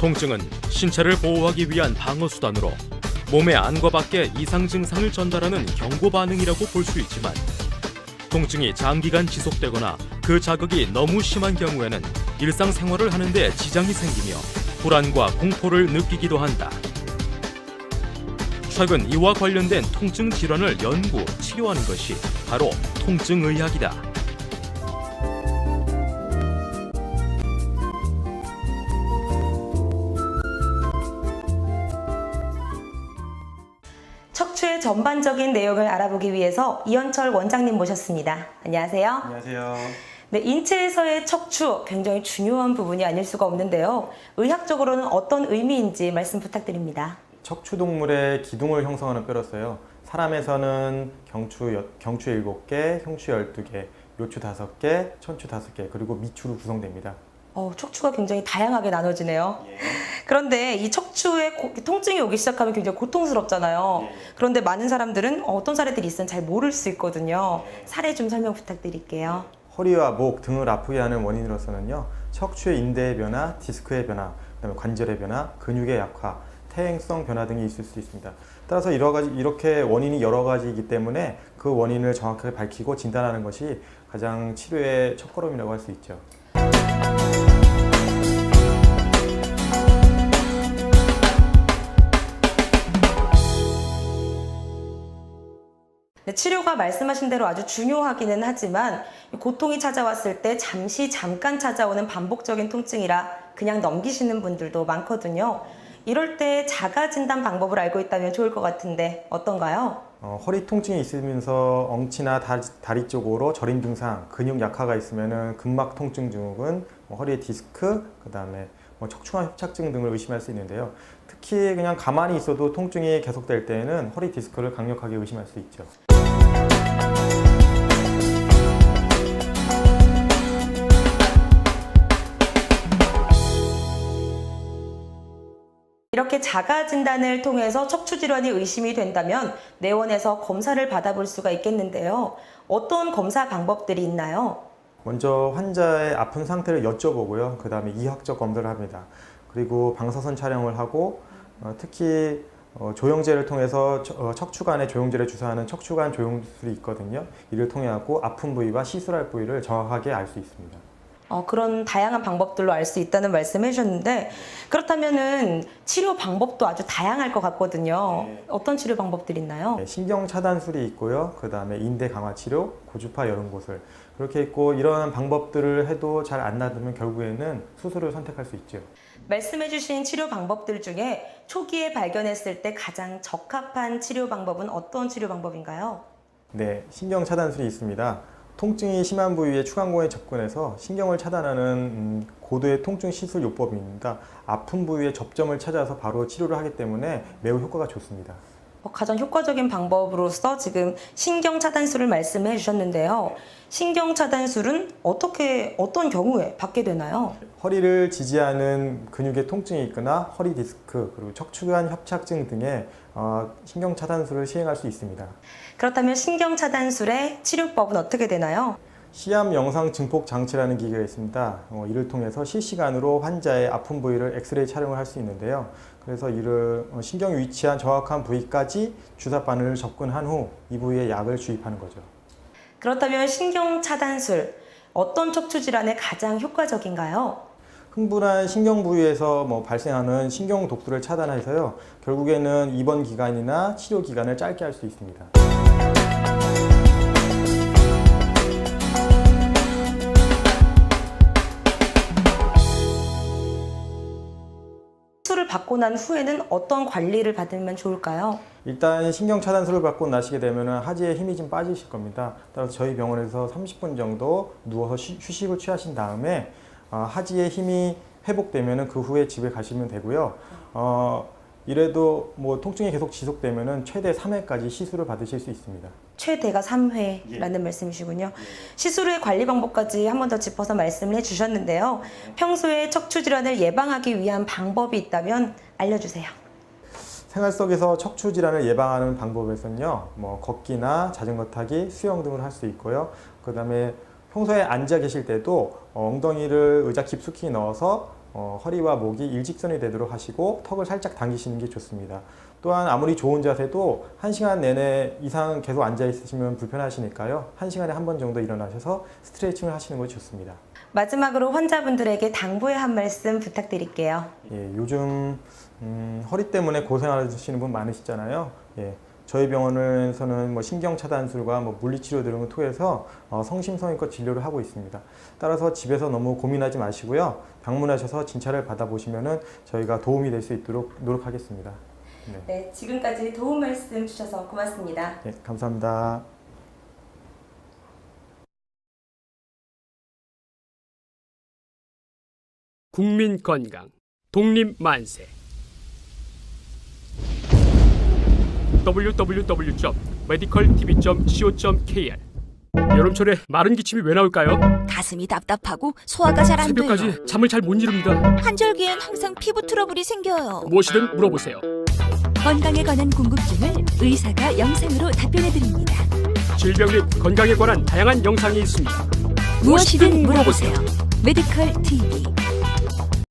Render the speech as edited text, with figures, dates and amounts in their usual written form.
통증은 신체를 보호하기 위한 방어수단으로 몸의 안과 밖에 이상 증상을 전달하는 경고 반응이라고 볼 수 있지만 통증이 장기간 지속되거나 그 자극이 너무 심한 경우에는 일상생활을 하는 데 지장이 생기며 불안과 공포를 느끼기도 한다. 최근 이와 관련된 통증 질환을 연구, 치료하는 것이 바로 통증의학이다. 척추의 전반적인 내용을 알아보기 위해서 이현철 원장님 모셨습니다. 안녕하세요. 안녕하세요. 네, 인체에서의 척추 굉장히 중요한 부분이 아닐 수가 없는데요. 의학적으로는 어떤 의미인지 말씀 부탁드립니다. 척추 동물의 기둥을 형성하는 뼈로서요. 사람에서는 경추 7개, 흉추 12개, 요추 5개, 천추 5개, 그리고 미추로 구성됩니다. 척추가 굉장히 다양하게 나눠지네요. 예. 그런데 이 척추에 통증이 오기 시작하면 굉장히 고통스럽잖아요. 예. 그런데 많은 사람들은 어떤 사례들이 있으면 잘 모를 수 있거든요. 예. 사례 좀 설명 부탁드릴게요. 허리와 목 등을 아프게 하는 원인으로서는요. 척추의 인대의 변화, 디스크의 변화, 그다음에 관절의 변화, 근육의 약화, 퇴행성 변화 등이 있을 수 있습니다. 따라서 이렇게 원인이 여러 가지이기 때문에 그 원인을 정확하게 밝히고 진단하는 것이 가장 치료의 첫걸음이라고 할 수 있죠. 네, 치료가 말씀하신 대로 아주 중요하기는 하지만 고통이 찾아왔을 때 잠깐 찾아오는 반복적인 통증이라 그냥 넘기시는 분들도 많거든요. 이럴 때 자가 진단 방법을 알고 있다면 좋을 것 같은데 어떤가요? 허리 통증이 있으면서 엉치나 다리 쪽으로 저림 증상, 근육 약화가 있으면 근막 통증 증후군, 허리의 디스크, 그다음에 척추관 협착증 등을 의심할 수 있는데요. 특히 그냥 가만히 있어도 통증이 계속될 때에는 허리 디스크를 강력하게 의심할 수 있죠. 이렇게 자가 진단을 통해서 척추 질환이 의심이 된다면 내원에서 검사를 받아볼 수가 있겠는데요. 어떤 검사 방법들이 있나요? 먼저 환자의 아픈 상태를 여쭤보고요. 그 다음에 이학적 검사를 합니다. 그리고 방사선 촬영을 하고 특히 조영제를 통해서 척추관에 조영제를 주사하는 척추관 조영술이 있거든요. 이를 통해 하고 아픈 부위와 시술할 부위를 정확하게 알 수 있습니다. 그런 다양한 방법들로 알 수 있다는 말씀을 해주셨는데 그렇다면은 치료 방법도 아주 다양할 것 같거든요. 네. 어떤 치료 방법들이 있나요? 신경 차단술이 있고요. 그 다음에 인대 강화 치료, 고주파 여름고슬 그렇게 있고 이러한 방법들을 해도 잘 안 낫으면 결국에는 수술을 선택할 수 있죠. 말씀해주신 치료 방법들 중에 초기에 발견했을 때 가장 적합한 치료 방법은 어떤 치료 방법인가요? 네, 신경 차단술이 있습니다. 통증이 심한 부위에 추간공에 접근해서 신경을 차단하는 고도의 통증 시술 요법입니다. 아픈 부위에 접점을 찾아서 바로 치료를 하기 때문에 매우 효과가 좋습니다. 가장 효과적인 방법으로서 지금 신경 차단술을 말씀해 주셨는데요. 신경 차단술은 어떤 경우에 받게 되나요? 허리를 지지하는 근육의 통증이 있거나 허리 디스크 그리고 척추관 협착증 등의 신경 차단술을 시행할 수 있습니다. 그렇다면 신경 차단술의 치료법은 어떻게 되나요? 시암 영상 증폭 장치라는 기계가 있습니다. 이를 통해서 실시간으로 환자의 아픈 부위를 엑스레이 촬영을 할 수 있는데요. 그래서 이를 신경이 위치한 정확한 부위까지 주사 바늘을 접근한 후 이 부위에 약을 주입하는 거죠. 그렇다면 신경 차단술, 어떤 척추 질환에 가장 효과적인가요? 흥분한 신경 부위에서 발생하는 신경 독소를 차단해서요. 결국에는 입원 기간이나 치료 기간을 짧게 할 수 있습니다. 수술을 받고 난 후에는 어떤 관리를 받으면 좋을까요? 일단 신경 차단술을 받고 나시게 되면 하지에 힘이 좀 빠지실 겁니다. 따라서 저희 병원에서 30분 정도 누워서 휴식을 취하신 다음에 하지에 힘이 회복되면 그 후에 집에 가시면 되고요. 이래도 통증이 계속 지속되면 최대 3회까지 시술을 받으실 수 있습니다. 최대가 3회라는 말씀이시군요. 시술 후의 관리 방법까지 한 번 더 짚어서 말씀을 해주셨는데요. 평소에 척추 질환을 예방하기 위한 방법이 있다면 알려주세요. 생활 속에서 척추 질환을 예방하는 방법에서는요, 걷기나 자전거 타기, 수영 등을 할 수 있고요. 그 다음에 평소에 앉아 계실 때도 엉덩이를 의자 깊숙이 넣어서 허리와 목이 일직선이 되도록 하시고 턱을 살짝 당기시는 게 좋습니다. 또한 아무리 좋은 자세도 1시간 내내 이상 계속 앉아 있으시면 불편하시니까요. 1시간에 한 번 정도 일어나셔서 스트레칭을 하시는 것이 좋습니다. 마지막으로 환자분들에게 당부의 한 말씀 부탁드릴게요. 예, 요즘 허리 때문에 고생하시는 분 많으시잖아요. 예, 저희 병원에서는 뭐 신경차단술과 뭐 물리치료 등을 통해서 성심성의껏 진료를 하고 있습니다. 따라서 집에서 너무 고민하지 마시고요. 방문하셔서 진찰을 받아보시면 저희가 도움이 될 수 있도록 노력하겠습니다. 네, 지금까지 도움 말씀 주셔서 고맙습니다. 네, 감사합니다. 국민 건강 독립 만세 www.medicaltv.co.kr 여름철에 마른 기침이 왜 나올까요? 가슴이 답답하고 소화가 잘 안 돼요. 새벽까지 잠을 잘 못 이룹니다. 한절기엔 항상 피부 트러블이 생겨요. 무엇이든 물어보세요. 건강에 관한 궁금증을 의사가 영상으로 답변해 드립니다. 질병 및 건강에 관한 다양한 영상이 있습니다. 무엇이든 물어보세요. 메디컬 TV